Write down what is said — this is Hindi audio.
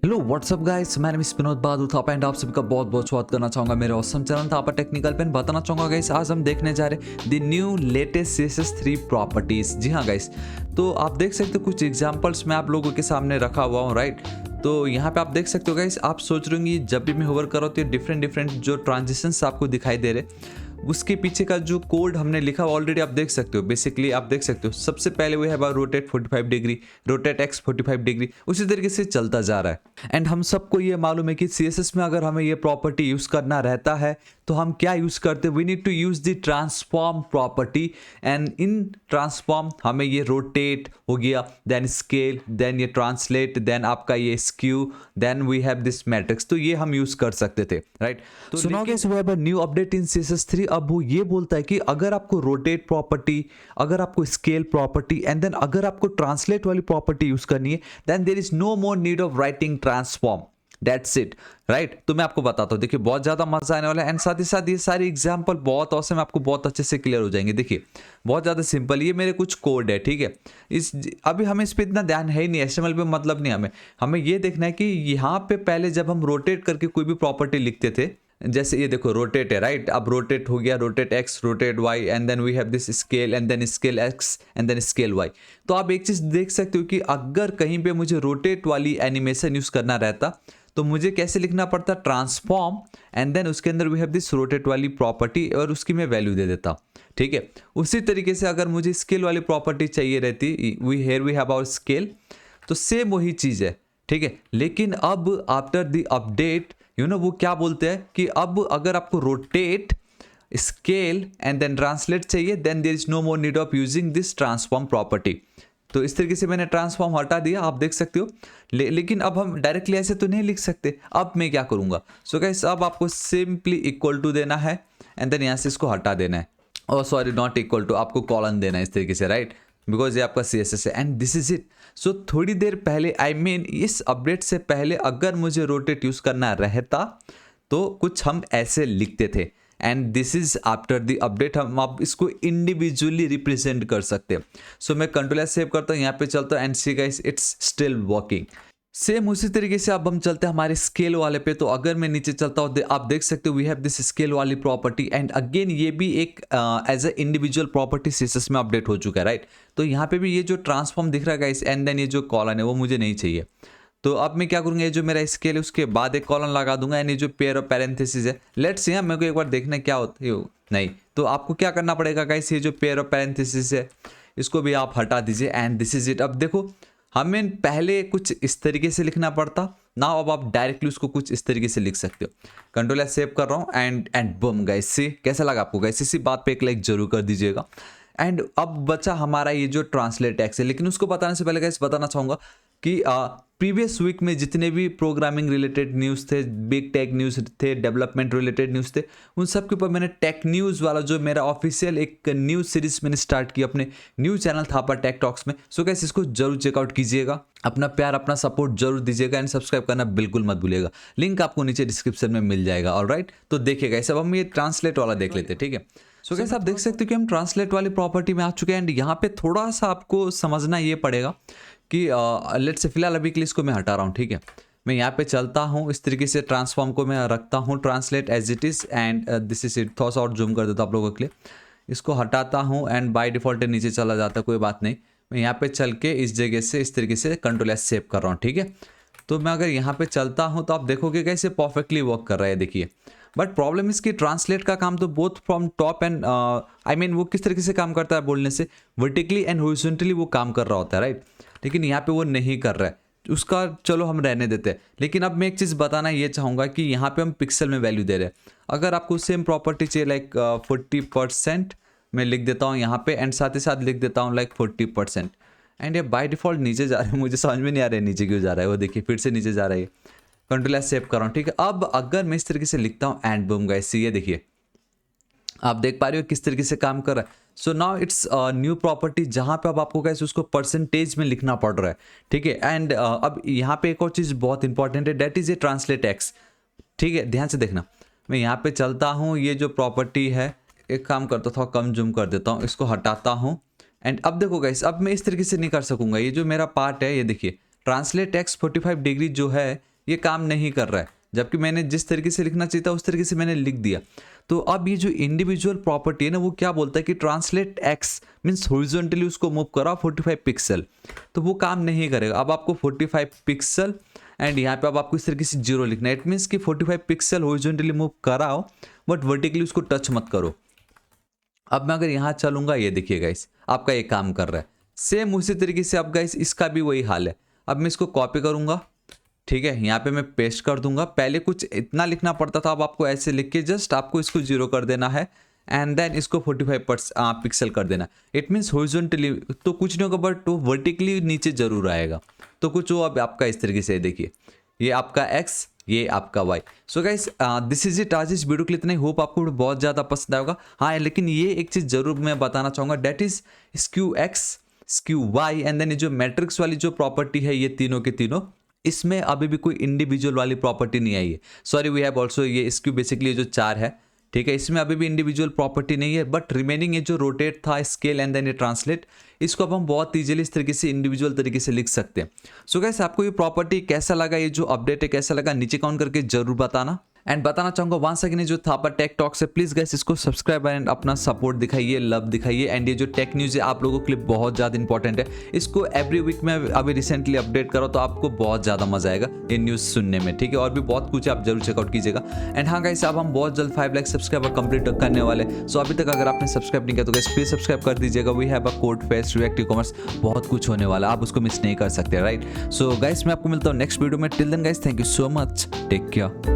हेलो व्हाट्सअप गाइस, मैं विनोद बहादुर था एंड आप सभी का बहुत बहुत स्वागत करना चाहूंगा मेरे ऑसम चैनल था टेक्निकल पेन। बताना चाहूंगा गाइस, आज हम देखने जा रहे the new latest CSS3 properties. जी हाँ गाइस, तो आप देख सकते हो कुछ एग्जांपल्स मैं आप लोगों के सामने रखा हुआ हूँ, राइट। तो यहाँ पे आप देख सकते हो गाइस, आप सोच रहे होंगे जब भी मैं होवर कर रहा हूँ तो डिफरेंट जो ट्रांजिशंस आपको दिखाई दे रहे, उसके पीछे का जो कोड हमने लिखा ऑलरेडी आप देख सकते हो। बेसिकली आप देख सकते हो सबसे पहले वो है rotate 45 degree, rotate x 45 degree, उसी तरीके से चलता जा रहा है। एंड हम सबको ये मालूम है कि CSS में अगर हमें ये प्रॉपर्टी यूज करना रहता है तो हम क्या यूज करते हैं, we need to use the transform property. And in transform हमें ये रोटेट हो गया, देन स्केल, देन ये ट्रांसलेट, देन आपका ये skew, then we have this matrix. तो ये हम यूज कर सकते थे, राइट। तो सुनो guys, we have a new update in CSS3। अब वो ये बोलता है कि अगर आपको रोटेट प्रॉपर्टी, अगर आपको स्केल प्रॉपर्टी एंड देन अगर आपको ट्रांसलेट वाली प्रॉपर्टी यूज करनी है, then there is no more need of writing transform, that's it, right. तो मैं आपको बताता हूँ, देखिए बहुत ज्यादा मजा आने वाला है एंड साथ ही साथ ये सारी एग्जांपल बहुत औसम आपको बहुत अच्छे से क्लियर हो जाएंगे। देखिए बहुत ज्यादा सिंपल, ये मेरे कुछ कोड है, ठीक है। इस अभी हमें इस पे इतना ध्यान है ही नहीं, HTML पे मतलब नहीं, हमें ये देखना है कि यहाँ पे पहले जब हम रोटेट करके कोई भी प्रॉपर्टी लिखते थे, जैसे ये देखो रोटेट है, राइट। अब रोटेट हो गया, rotate X, rotate Y, and then we have this scale, and then scale X, and then scale Y. तो आप एक चीज देख सकते हो कि अगर कहीं पे मुझे रोटेट वाली एनिमेशन यूज करना रहता तो मुझे कैसे लिखना पड़ता, ट्रांसफॉर्म, एंड देन उसके अंदर वी हैव दिस रोटेट वाली प्रॉपर्टी और उसकी मैं वैल्यू दे देता, ठीक है। उसी तरीके से अगर मुझे स्केल वाली प्रॉपर्टी चाहिए रहती, वी हैव आवर स्केल, तो सेम वही चीज है, ठीक है। लेकिन अब आफ्टर द अपडेट वो क्या बोलते हैं कि अब अगर आपको rotate, scale and then translate चाहिए, then there is no more need of using this transform property. तो इस तरीके से मैंने ट्रांसफॉर्म हटा दिया, आप देख सकते हो। लेकिन अब हम डायरेक्टली ऐसे तो नहीं लिख सकते, अब मैं क्या करूंगा, सो गाइस अब आपको सिंपली इक्वल टू देना है एंड देन यहाँ से इसको हटा देना है, और सॉरी नॉट इक्वल टू, आपको कॉलन देना है इस तरीके से, राइट, बिकॉज ये आपका CSS है एंड दिस इज इट। सो थोड़ी देर पहले, आई मीन इस अपडेट से पहले अगर मुझे रोटेट यूज करना रहता तो कुछ हम ऐसे लिखते थे, and this is after the update हम आप इसको इंडिविजुअली रिप्रेजेंट कर सकते हैं। सो मैं कंट्रोल एस सेव करता हूँ, यहाँ पे चलता हूँ and see guys it's still working. Same उसी तरीके से अब हम चलते हैं हमारे स्केल वाले पे। तो अगर मैं नीचे चलता हूँ, आप देख सकते हो वी हैव दिस स्केल वाली प्रॉपर्टी, एंड अगेन ये भी एक as a individual property CSS में अपडेट हो चुका है, राइट। तो यहाँ पे भी ये जो ट्रांसफॉर्म दिख रहा है गाइस, एंड देन ये जो कॉलन है वो मुझे नहीं चाहिए। तो अब मैं क्या करूंगा, ये जो मेरा स्केल है उसके बाद एक कॉलन लगा दूंगा, यानी जो पेयर ऑफ पैरेंथेसिस है, लेट्स सी मेरे को एक बार देखना क्या होता है। नहीं, तो आपको क्या करना पड़ेगा गाइस, ये जो पेयर ऑफ पैरेंथेसिस है इसको भी आप हटा दीजिए एंड दिस इज इट। अब देखो हमें पहले कुछ इस तरीके से लिखना पड़ता ना, अब आप डायरेक्टली उसको कुछ इस तरीके से लिख सकते हो। कंट्रोल एस सेव कर रहा हूँ एंड बम गाइस, सी कैसा लगा आपको गाइस, इसी बात पे एक लाइक जरूर कर दीजिएगा। एंड अब बचा हमारा ये जो ट्रांसलेट टेक्स्ट है, लेकिन उसको बताने से पहले गाइस बताना चाहूंगा कि प्रीवियस वीक में जितने भी प्रोग्रामिंग रिलेटेड न्यूज़ थे, बिग टेक न्यूज़ थे, डेवलपमेंट रिलेटेड न्यूज़ थे, उन सब के ऊपर मैंने टेक न्यूज़ वाला जो मेरा ऑफिशियल एक न्यूज़ सीरीज मैंने स्टार्ट किया अपने news channel Thapa tech talks में। सो गाइस इसको जरूर चेकआउट कीजिएगा, अपना प्यार अपना सपोर्ट जरूर दीजिएगा एंड सब्सक्राइब करना बिल्कुल मत भूलिएगा, लिंक आपको नीचे डिस्क्रिप्शन में मिल जाएगा। ऑलराइट, तो देखिएगा सब हम ये ट्रांसलेट वाला देख लेते हैं, ठीक है। सो गाइस आप देख सकते हो कि हम ट्रांसलेट वाली प्रॉपर्टी में आ चुके हैं एंड यहाँ पे थोड़ा सा आपको समझना ये पड़ेगा कि लेट्स से फिलहाल अभी के लिए इसको मैं हटा रहा हूँ, ठीक है। मैं यहाँ पे चलता हूँ, इस तरीके से ट्रांसफॉर्म को मैं रखता हूँ translate as it is and this is it. थोड़ा सा और जूम कर देता हूँ आप लोगों के लिए, इसको हटाता हूँ एंड बाय डिफॉल्ट नीचे चला जाता है, कोई बात नहीं। मैं यहाँ पे चल के इस जगह से इस तरीके से कंट्रोल एस सेव कर रहा हूँ, ठीक है। तो मैं अगर यहाँ पे चलता हूँ तो आप देखोगे कैसे परफेक्टली वर्क कर रहा है, देखिए। बट प्रॉब्लम इसकी ट्रांसलेट का काम तो both from top and I mean वो किस तरीके से काम करता है बोलने से, वर्टिकली एंड हॉरिजॉन्टली वो काम कर रहा होता है, राइट। लेकिन यहाँ पे वो नहीं कर रहा है, उसका चलो हम रहने देते हैं। लेकिन अब मैं एक चीज़ बताना ये चाहूँगा कि यहाँ पे हम पिक्सल में वैल्यू दे रहे हैं। अगर आपको सेम प्रॉपर्टी चाहिए लाइक 40%, मैं लिख देता हूँ यहाँ पे एंड साथ ही साथ लिख देता हूँ लाइक 40%, एंड ये बाय डिफॉल्ट नीचे जा रहा है, मुझे समझ में नहीं आ रहा है नीचे क्यों जा रहा है, वो देखिए फिर से नीचे जा रहा है। कंट्रोल एस सेव कर रहा हूँ, ठीक है। अब अगर मैं इस तरीके से लिखता हूँ एंड बूम गाइस, ये देखिए आप देख पा रहे हो किस तरीके से काम कर रहा है। So now it's new property जहां पे अब आपको गाइस उसको परसेंटेज में लिखना पड़ रहा है, ठीक है। एंड अब यहाँ पे एक और चीज़ बहुत इंपॉर्टेंट है, that is a translate X, ठीक है। ध्यान से देखना, मैं यहाँ पे चलता हूँ, ये जो प्रॉपर्टी है, एक काम करता था कम जूम कर देता हूँ, इसको हटाता हूँ एंड अब देखो गाइस, अब मैं इस तरीके से नहीं कर सकूंगा। ये जो मेरा पार्ट है, ये देखिए ट्रांसलेट एक्स 45 डिग्री जो है ये काम नहीं कर रहा है, जबकि मैंने जिस तरीके से लिखना चाहिए था उस तरीके से मैंने लिख दिया। तो अब ये जो इंडिविजुअल प्रॉपर्टी है ना, वो क्या बोलता है कि ट्रांसलेट एक्स मीन्स हॉरिजॉन्टली उसको मूव कराओ 45 पिक्सल, तो वो काम नहीं करेगा। अब आपको 45 पिक्सल एंड यहाँ पे अब आपको इस तरीके से 0 लिखना है। इट मीन्स कि 45 पिक्सल हॉरिजॉन्टली मूव कराओ बट वर्टिकली उसको टच मत करो। अब मैं अगर यहाँ चलूंगा, ये देखिए गाइस आपका ये काम कर रहा है। सेम उसी तरीके से अब गाइस इसका भी वही हाल है। अब मैं इसको कॉपी करूंगा, ठीक है, यहाँ पे मैं पेस्ट कर दूंगा। पहले कुछ इतना लिखना पड़ता था, अब आपको ऐसे लिख के जस्ट आपको इसको 0 कर देना है एंड देन इसको 45 पिक्सल कर देना। इट मीन्स हॉरिजॉन्टली तो कुछ नहीं होगा बट वो वर्टिकली नीचे जरूर आएगा। तो कुछ वो अब आपका इस तरीके से देखिए, ये आपका एक्स, ये आपका Y. So guys this is it आज इस वीडियो के लिए इतना ही। होप आपको बहुत ज़्यादा पसंद आएगा। हाँ, लेकिन ये एक चीज़ जरूर मैं बताना चाहूँगा, that is skew X, skew Y and then ये जो मैट्रिक्स वाली जो प्रॉपर्टी है, ये तीनों के तीनों, इसमें अभी भी कोई इंडिविजुअल वाली प्रॉपर्टी नहीं आई है। सॉरी, वी हैव ऑल्सो ये स्क्यू बेसिकली जो 4 है, ठीक है, इसमें अभी भी इंडिविजुअल प्रॉपर्टी नहीं है। बट रिमेनिंग ये जो रोटेट था, स्केल एंड देन ये ट्रांसलेट, इसको अब हम बहुत ईजिली इस तरीके से इंडिविजुअल तरीके से लिख सकते हैं। सो गाइस आपको ये प्रॉपर्टी कैसा लगा, ये जो अपडेट है कैसा लगा, नीचे कमेंट करके जरूर बताना। एंड बताना चाहूंगा वंस अगेन जो थापा टेक टॉक्स है, प्लीज गाइस इसको सब्सक्राइब एंड अपना सपोर्ट दिखाइए, लव दिखाइए। एंड ये जो टेक न्यूज़ है आप लोगों के लिए बहुत ज़्यादा इंपॉर्टेंट है, इसको एवरी वीक में अभी रिसेंटली अपडेट करो तो आपको बहुत ज़्यादा मजा आएगा ये न्यूज़ सुनने में, ठीक है। और भी बहुत कुछ है, आप जरूर चेकआउट कीजिएगा। एंड हाँ गाइस, अब हम बहुत जल्द 5 लाख सब्सक्राइबर कंप्लीट करने वाले। सो अभी तक अगर आपने सब्सक्राइब नहीं किया तो गाइस प्लीज सब्सक्राइब कर दीजिएगा। We have a code fest react e-commerce, बहुत कुछ होने वाला, आप उसको मिस नहीं कर सकते, राइट। सो गाइस मैं आपको मिलता हूँ नेक्स्ट वीडियो में। Till then guys, thank you so much, take care.